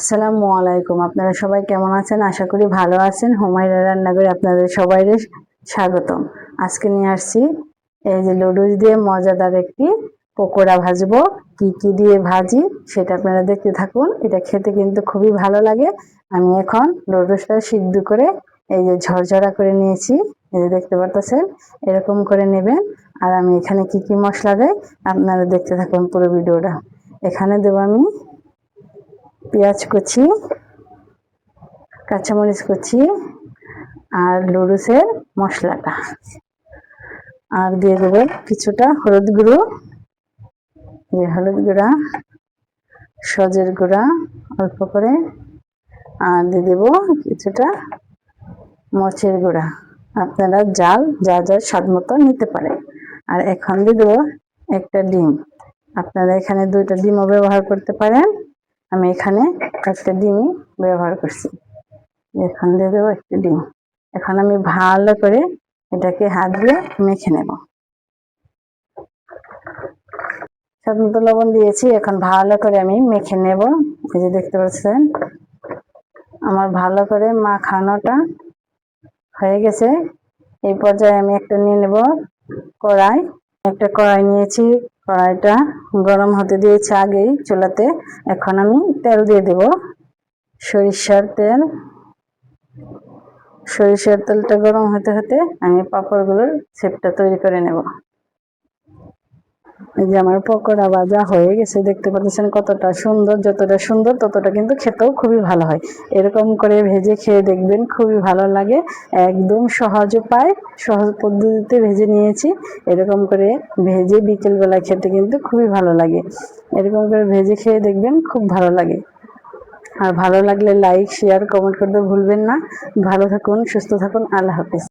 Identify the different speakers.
Speaker 1: আসসালামু আলাইকুম। আপনারা সবাই কেমন আছেন? আশা করি ভালো আছেন। হুমায়রা রান্নাঘরে আপনাদের সবাইকে স্বাগতম। আজকে নিয়ে আসছি এই যে লুডুস দিয়ে মজাদার একটি পকোড়া ভাজবো। কি কি দিয়ে ভাজি সেটা আপনারা দেখতে থাকুন। এটা খেতে কিন্তু খুবই ভালো লাগে। আমি এখন লুডুসটা সিদ্ধ করে এই যে ঝরঝরা করে নিয়েছি। এই যে দেখতে পাচ্ছেন, এরকম করে নেবেন। আর আমি এখানে কি কি মশলা দেই আপনারা দেখতে থাকুন পুরো ভিডিওটা। এখানে দেবো আমি পেঁয়াজ কুচি, কাঁচামরিচ কুচি আর লুডুসের মশলাটা, আর দিয়ে দেবো কিছুটা হলুদ গুঁড়ো, হলুদ গুঁড়া, সজের গুঁড়া অল্প করে, আর দিয়ে দেবো কিছুটা মরিচের গুঁড়া। আপনারা জাল যা যা স্বাদ মতো নিতে পারেন। আর এখন দিয়ে দেবো একটা ডিম। আপনারা এখানে 2টা ডিমও ব্যবহার করতে পারেন। আমি এখানে একটা ডিমই ব্যবহার করছি। এখন দিয়ে দেবো একটা ডিম। এখন আমি ভালো করে এটাকে হাত দিয়ে মেখে নেব। স্বাদ মতো লবণ দিয়েছি। এখন ভালো করে আমি মেখে নেব। এই যে দেখতে পাচ্ছেন আমার ভালো করে মাখানোটা হয়ে গেছে। এই পর্যায়ে আমি একটা নিয়ে নেব কড়াই। একটা কড়াই নিয়েছি। কড়াইটা গরম হতে দিয়েছি আগেই চুলাতে। এখন আমি তেল দিয়ে দেব, সরিষার তেল। সরিষার তেলটা গরম হতে হতে আমি পাঁপড়গুলোর শেপটা তৈরি করে নেব। এই যে আমার পকোড়া ভাজা হয়ে গেছে। দেখতে পাচ্ছেন কতটা সুন্দর। যতটা সুন্দর ততটা কিন্তু খেতেও খুবই ভালো হয়। এরকম করে ভেজে খেয়ে দেখবেন, খুবই ভালো লাগে। একদম সহজ উপায়, সহজ পদ্ধতিতে ভেজে নিয়েছি। এরকম করে ভেজে বিকেলবেলা খেতে কিন্তু খুবই ভালো লাগে। এরকম করে ভেজে খেয়ে দেখবেন, খুব ভালো লাগে। আর ভালো লাগলে লাইক, শেয়ার, কমেন্ট করতে ভুলবেন না। ভালো থাকুন, সুস্থ থাকুন। আল্লাহ হাফেজ।